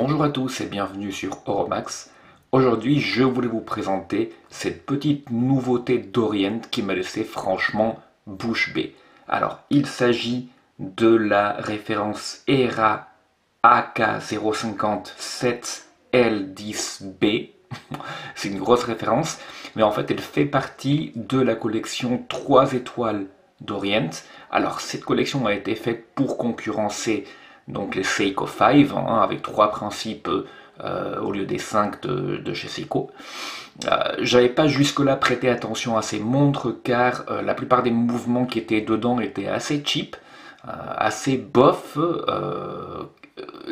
Bonjour à tous et bienvenue sur Oromax. Aujourd'hui, je voulais vous présenter cette petite nouveauté d'Orient qui m'a laissé franchement bouche bée. Alors, il s'agit de la référence ERA AK050-7L10B. C'est une grosse référence, mais en fait, elle fait partie de la collection 3 étoiles d'Orient. Alors, cette collection a été faite pour concurrencer donc les Seiko 5, avec trois principes au lieu des 5 de chez Seiko. J'avais pas jusque-là prêté attention à ces montres car la plupart des mouvements qui étaient dedans étaient assez cheap, assez bof,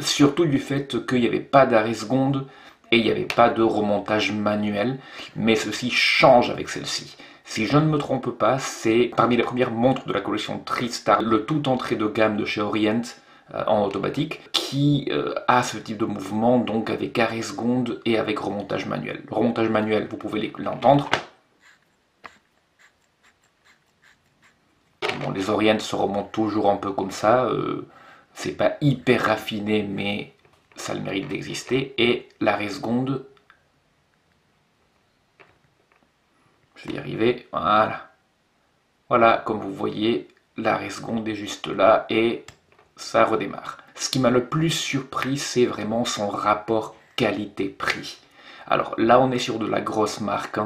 surtout du fait qu'il n'y avait pas d'arrêt seconde et il n'y avait pas de remontage manuel, mais ceci change avec celle-ci. Si je ne me trompe pas, c'est parmi les premières montres de la collection TriStar, le tout entrée de gamme de chez Orient, en automatique, qui a ce type de mouvement, donc avec arrêt seconde et avec remontage manuel. Le remontage manuel, vous pouvez l'entendre. Bon, les Orient se remontent toujours un peu comme ça, c'est pas hyper raffiné, mais ça a le mérite d'exister. Et l'arrêt seconde, je vais y arriver, voilà. Voilà, comme vous voyez, l'arrêt seconde est juste là et ça redémarre. Ce qui m'a le plus surpris, c'est vraiment son rapport qualité-prix. Alors là, on est sur de la grosse marque.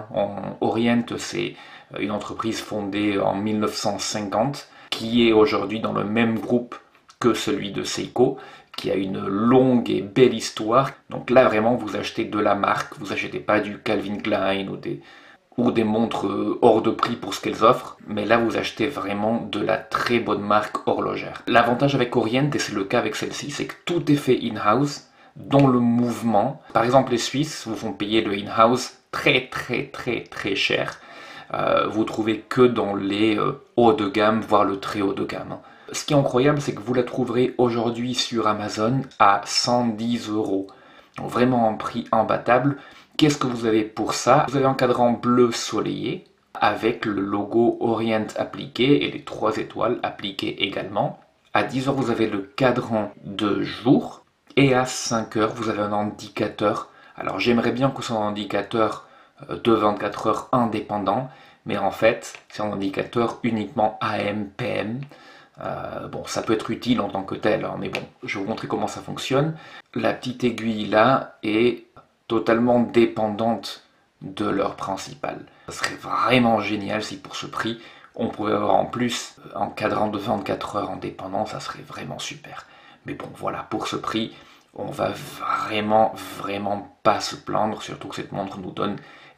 Orient, c'est une entreprise fondée en 1950 qui est aujourd'hui dans le même groupe que celui de Seiko, qui a une longue et belle histoire. Donc là, vraiment, vous achetez de la marque, vous achetez pas du Calvin Klein ou des montres hors de prix pour ce qu'elles offrent, mais là vous achetez vraiment de la très bonne marque horlogère. L'avantage avec Orient, et c'est le cas avec celle-ci, c'est que tout est fait in-house, dont le mouvement. Par exemple, les Suisses vous font payer le in-house très cher. Vous trouvez que dans les hauts de gamme, voire le très haut de gamme. Ce qui est incroyable, c'est que vous la trouverez aujourd'hui sur Amazon à 110 €. Donc vraiment un prix imbattable. Qu'est-ce que vous avez pour ça? Vous avez un cadran bleu soleillé avec le logo Orient appliqué et les 3 étoiles appliquées également. À 10 h, vous avez le cadran de jour et à 5 h, vous avez un indicateur. Alors j'aimerais bien que ce soit un indicateur de 24 heures indépendant, mais en fait, c'est un indicateur uniquement AM, PM. Bon, ça peut être utile en tant que tel, mais bon, je vais vous montrer comment ça fonctionne. La petite aiguille là est totalement dépendante de l'heure principale. Ça serait vraiment génial si pour ce prix, on pouvait avoir en plus un cadran de 24 heures indépendant, ça serait vraiment super. Mais bon, voilà, pour ce prix, on va vraiment pas se plaindre, surtout que cette montre nous donne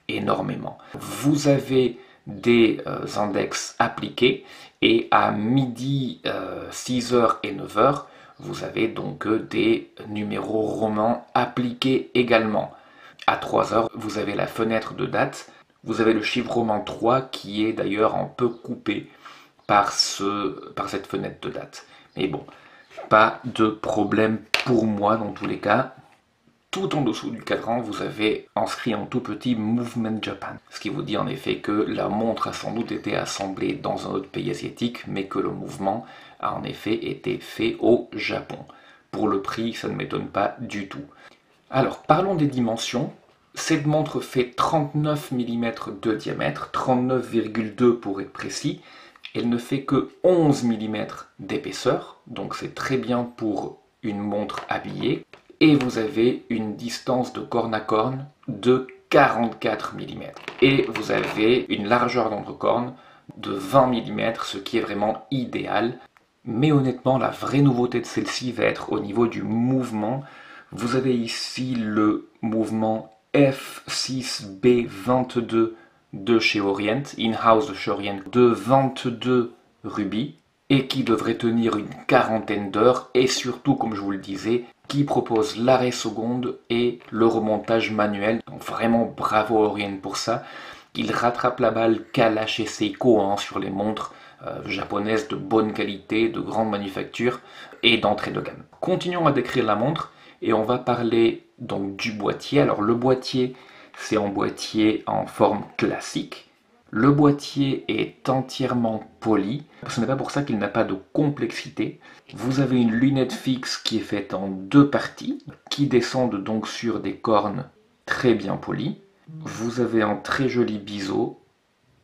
énormément. Vous avez des index appliqués et à midi, 6 h et 9 h, vous avez donc des numéros romains appliqués également. À 3 h, vous avez la fenêtre de date. Vous avez le chiffre romain 3 qui est d'ailleurs un peu coupé par cette fenêtre de date. Mais bon, pas de problème pour moi dans tous les cas. Tout en dessous du cadran, vous avez inscrit en tout petit Movement Japan. Ce qui vous dit en effet que la montre a sans doute été assemblée dans un autre pays asiatique, mais que le mouvement a en effet été fait au Japon. Pour le prix, ça ne m'étonne pas du tout. Alors, parlons des dimensions. Cette montre fait 39 mm de diamètre, 39,2 pour être précis. Elle ne fait que 11 mm d'épaisseur, donc c'est très bien pour une montre habillée. Et vous avez une distance de corne à corne de 44 mm. Et vous avez une largeur d'entrecorne de 20 mm, ce qui est vraiment idéal. Mais honnêtement, la vraie nouveauté de celle-ci va être au niveau du mouvement. Vous avez ici le mouvement F6B22 de chez Orient, in-house de chez Orient, de 22 rubis, et qui devrait tenir une quarantaine d'heures, et surtout, comme je vous le disais, qui propose l'arrêt seconde et le remontage manuel. Donc vraiment bravo Orient pour ça. Il rattrape la balle qu'a lâché Seiko sur les montres japonaises de bonne qualité, de grande manufacture et d'entrée de gamme. Continuons à décrire la montre et on va parler donc du boîtier. Alors le boîtier, c'est un boîtier en forme classique. Le boîtier est entièrement poli. Ce n'est pas pour ça qu'il n'a pas de complexité. Vous avez une lunette fixe qui est faite en 2 parties, qui descendent donc sur des cornes très bien polies. Vous avez un très joli biseau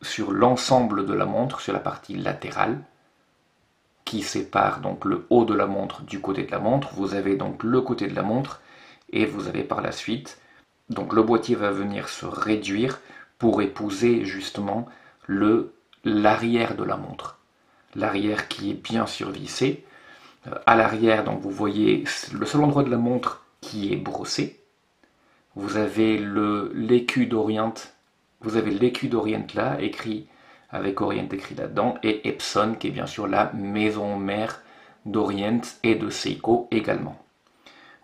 sur l'ensemble de la montre, sur la partie latérale, qui sépare donc le haut de la montre du côté de la montre. Vous avez donc le côté de la montre et vous avez par la suite, donc le boîtier va venir se réduire pour épouser justement l'arrière de la montre. L'arrière qui est bien survissé. À l'arrière, donc vous voyez le seul endroit de la montre qui est brossé. Vous avez l'écu d'Orient. Vous avez l'écu d'Orient là, écrit avec Orient écrit là-dedans, et Epson, qui est bien sûr la maison mère d'Orient et de Seiko également.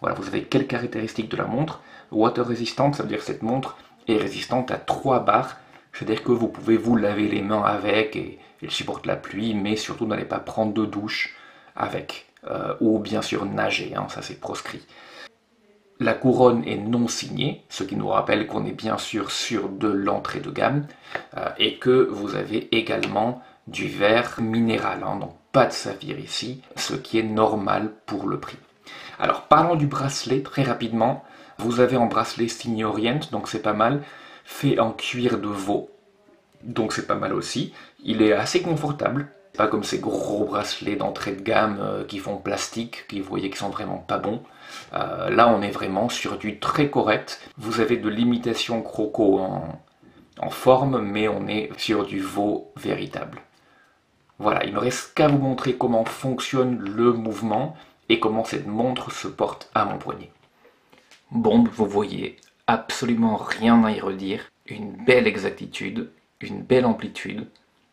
Voilà, vous avez quelques caractéristiques de la montre. Water resistant, ça veut dire que cette montre est résistante à 3 bars. C'est-à-dire que vous pouvez vous laver les mains avec et elle supporte la pluie, mais surtout n'allez pas prendre de douche avec. Ou bien sûr nager, ça c'est proscrit. La couronne est non signée, ce qui nous rappelle qu'on est bien sûr sur de l'entrée de gamme et que vous avez également du verre minéral, donc pas de saphir ici, ce qui est normal pour le prix. Alors parlons du bracelet très rapidement. Vous avez un bracelet signé Orient, donc c'est pas mal, fait en cuir de veau, donc c'est pas mal aussi. Il est assez confortable, pas comme ces gros bracelets d'entrée de gamme qui font plastique, qui vous voyez qui sont vraiment pas bons. Là on est vraiment sur du très correct. Vous avez de l'imitation croco en forme, mais on est sur du veau véritable. Voilà, il ne me reste qu'à vous montrer comment fonctionne le mouvement et comment cette montre se porte à mon poignet. Bon, vous voyez, absolument rien à y redire, une belle exactitude, une belle amplitude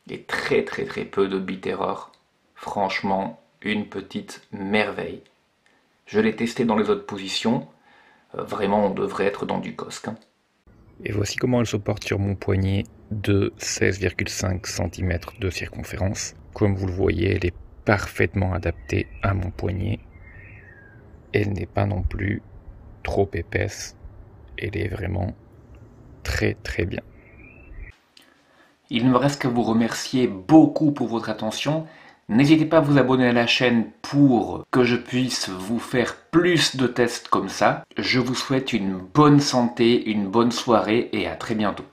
et très peu de bit error. Franchement, une petite merveille. Je l'ai testé dans les autres positions, vraiment on devrait être dans du COSC. Et voici comment elle se porte sur mon poignet de 16,5 cm de circonférence. Comme vous le voyez, elle est parfaitement adaptée à mon poignet. Elle n'est pas non plus trop épaisse. Elle est vraiment très bien. Il ne me reste qu'à vous remercier beaucoup pour votre attention. N'hésitez pas à vous abonner à la chaîne pour que je puisse vous faire plus de tests comme ça. Je vous souhaite une bonne santé, une bonne soirée et à très bientôt.